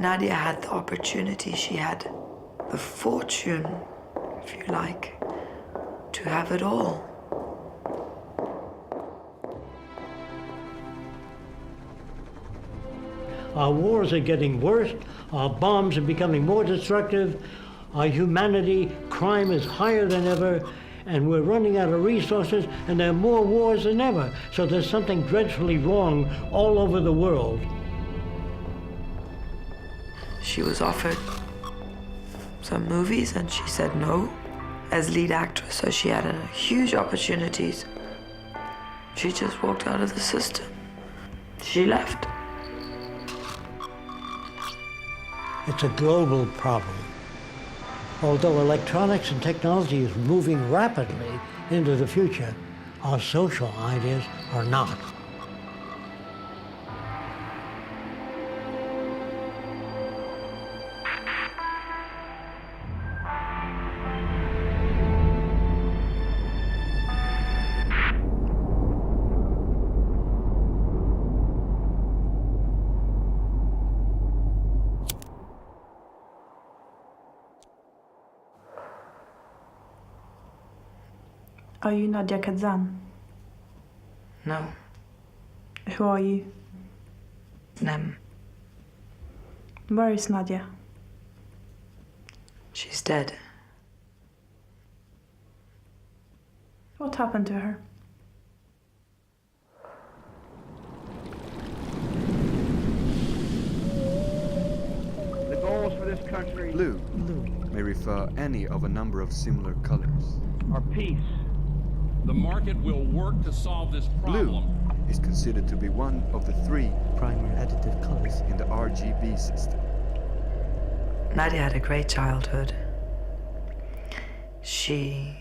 Nadia had the opportunity, she had the fortune, if you like, to have it all. Our wars are getting worse, our bombs are becoming more destructive, our humanity, crime is higher than ever, and we're running out of resources, and there are more wars than ever. So there's something dreadfully wrong all over the world. She was offered some movies and she said no as lead actress, so she had huge opportunities. She just walked out of the system. She left. It's a global problem. Although electronics and technology is moving rapidly into the future, our social ideas are not. Are you Nadia Kazan? No. Who are you? Nem. Where is Nadia? She's dead. What happened to her? The goals for this country Blue may refer any of a number of similar colors. are peace. The market will work to solve this Blue problem. is considered to be one of the 3 primary additive colors in the RGB system. Nadia had a great childhood. She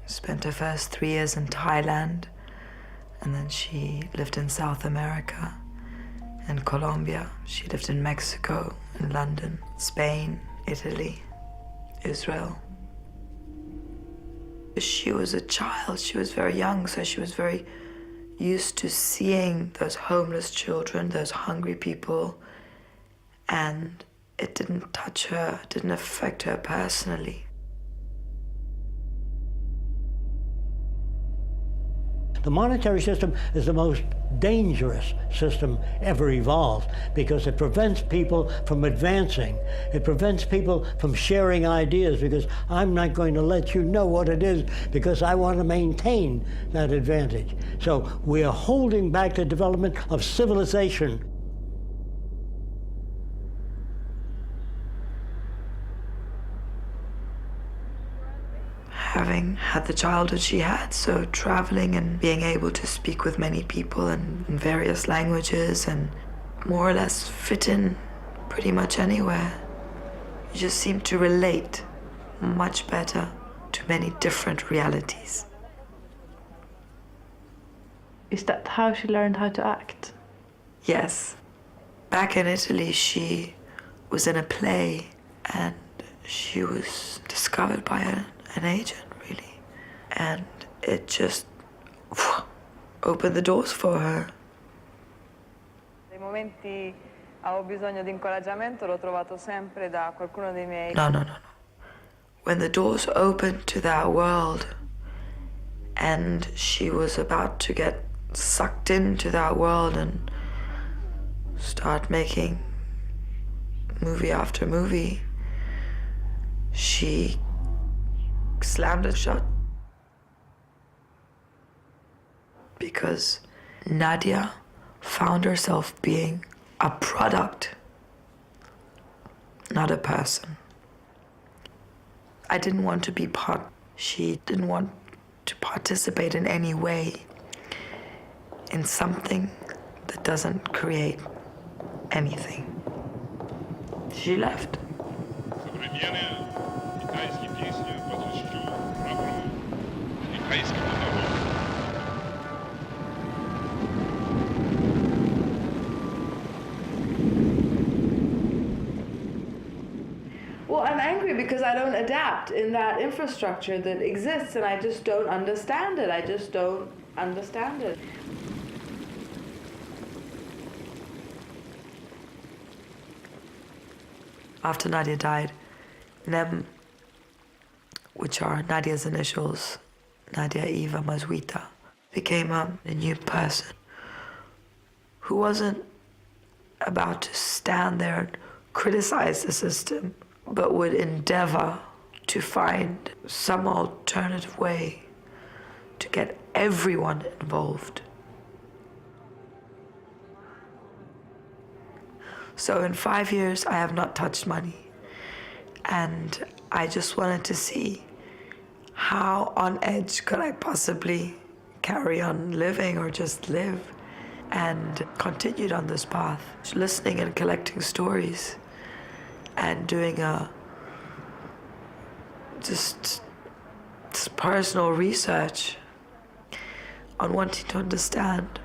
spent her first 3 years in Thailand, and then she lived in South America and Colombia. She lived in Mexico, in London, Spain, Italy, Israel. She was a child, she was very young, so she was very used to seeing those homeless children, those hungry people, and it didn't touch her, it didn't affect her personally. The monetary system is the most dangerous system ever evolved because it prevents people from advancing. It prevents people from sharing ideas because I'm not going to let you know what it is because I want to maintain that advantage. So we are holding back the development of civilization. Having had the childhood she had, so traveling and being able to speak with many people in various languages and more or less fit in pretty much anywhere. You just seem to relate much better to many different realities. Is that how she learned how to act? Yes. Back in Italy, she was in a play and she was discovered by an agent, really. And it just opened the doors for her. Nei momenti avevo bisogno di incoraggiamento, l'ho trovato sempre da qualcuno dei miei. No. When the doors opened to that world and she was about to get sucked into that world and start making movie after movie, she slammed it shut. Because Nadia found herself being a product, not a person. I didn't want to be part. She didn't want to participate in any way in something that doesn't create anything. She left. Современные китайские песни посвящу рабу, китайскому народу. Well, I'm angry because I don't adapt in that infrastructure that exists and I just don't understand it. I just don't understand it. After Nadia died, Nem, which are Nadia's initials, Nadia Eva Mazwita, became a new person who wasn't about to stand there and criticize the system, but would endeavor to find some alternative way to get everyone involved. So in 5 years, I have not touched money. And I just wanted to see how on edge could I possibly carry on living or just live, and continued on this path, listening and collecting stories and doing just personal research on wanting to understand,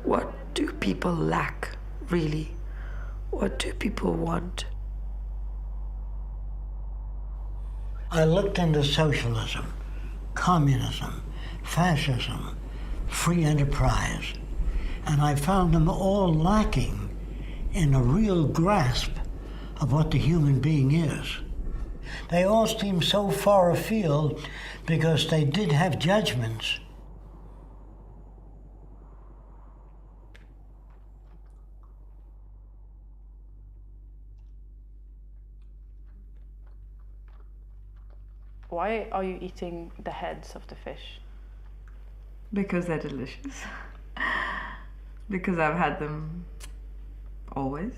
what do people lack really? What do people want? I looked into socialism, communism, fascism, free enterprise, and I found them all lacking in a real grasp of what the human being is. They all seem so far afield because they did have judgments. Why are you eating the heads of the fish? Because they're delicious. Because I've had them always.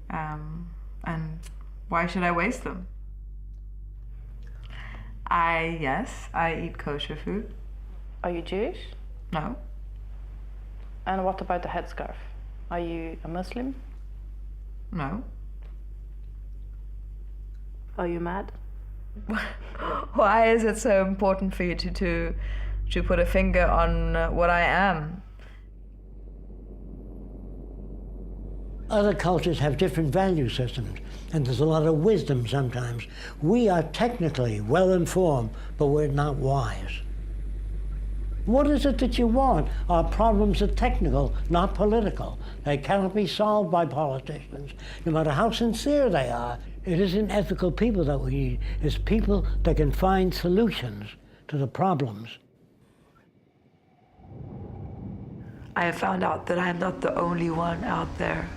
And why should I waste them? Yes, I eat kosher food. Are you Jewish? No. And what about the headscarf? Are you a Muslim? No. Are you mad? Why is it so important for you to put a finger on what I am? Other cultures have different value systems, and there's a lot of wisdom sometimes. We are technically well informed, but we're not wise. What is it that you want? Our problems are technical, not political. They cannot be solved by politicians, no matter how sincere they are. It isn't ethical people that we need. It's people that can find solutions to the problems. I have found out that I am not the only one out there.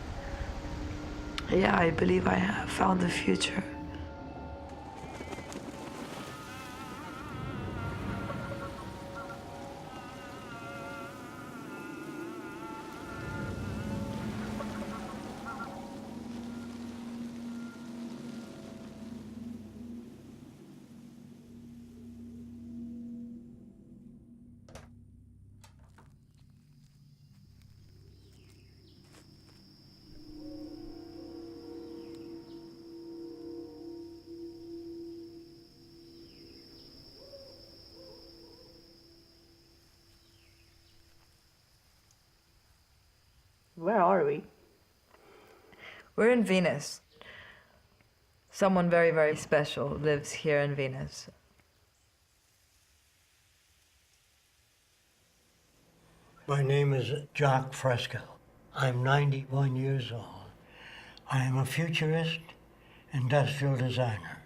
Yeah, I believe I have found the future. Where are we? We're in Venus. Someone very, very special lives here in Venus. My name is Jock Fresco. I'm 91 years old. I am a futurist, industrial designer.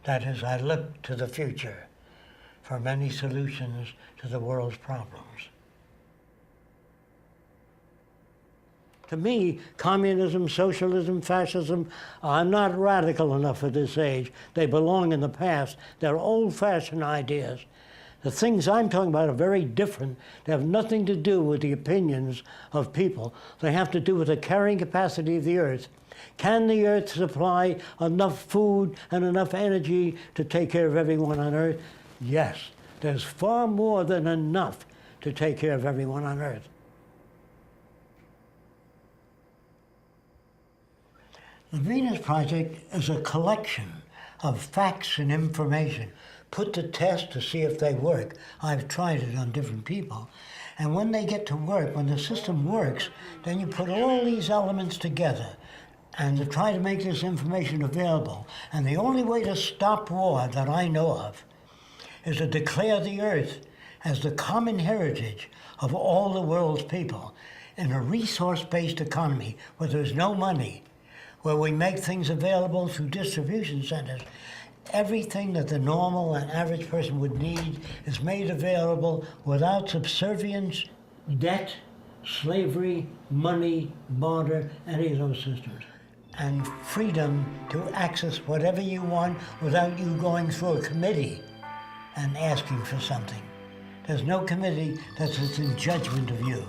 That is, I look to the future for many solutions to the world's problems. To me, communism, socialism, fascism are not radical enough for this age. They belong in the past. They're old-fashioned ideas. The things I'm talking about are very different. They have nothing to do with the opinions of people. They have to do with the carrying capacity of the Earth. Can the Earth supply enough food and enough energy to take care of everyone on Earth? Yes. There's far more than enough to take care of everyone on Earth. The Venus Project is a collection of facts and information put to test to see if they work. I've tried it on different people. And when they get to work, when the system works, then you put all these elements together and to try to make this information available. And the only way to stop war that I know of is to declare the Earth as the common heritage of all the world's people. In a resource-based economy where there's no money, where we make things available through distribution centers, everything that the normal and average person would need is made available without subservience, debt, slavery, money, barter, any of those systems. And freedom to access whatever you want without you going through a committee and asking for something. There's no committee that sits in judgment of you.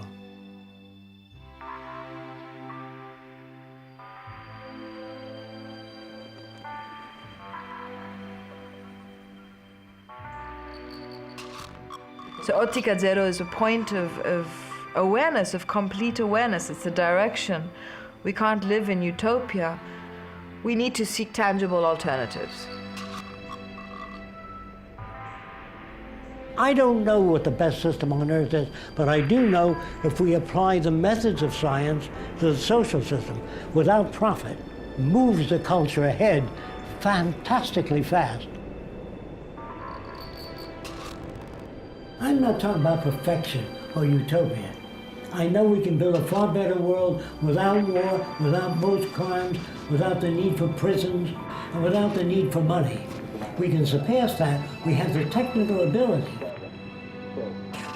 So Ottica Zero is a point of awareness, of complete awareness. It's a direction. We can't live in utopia. We need to seek tangible alternatives. I don't know what the best system on earth is, but I do know if we apply the methods of science to the social system without profit, moves the culture ahead fantastically fast. I'm not talking about perfection or utopia. I know we can build a far better world without war, without most crimes, without the need for prisons, and without the need for money. We can surpass that. We have the technical ability.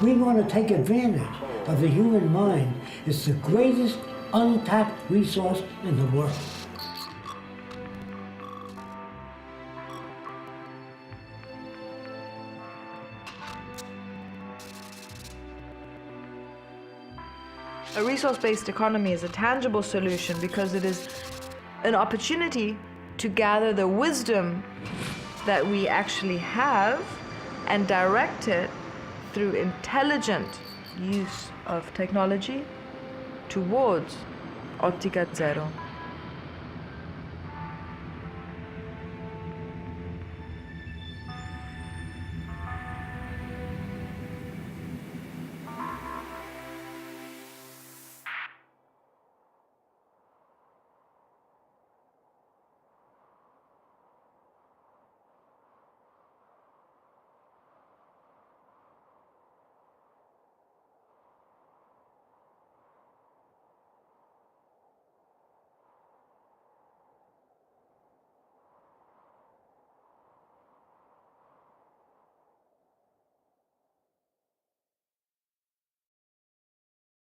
We want to take advantage of the human mind. It's the greatest untapped resource in the world. A resource-based economy is a tangible solution because it is an opportunity to gather the wisdom that we actually have and direct it through intelligent use of technology towards Ottica Zero.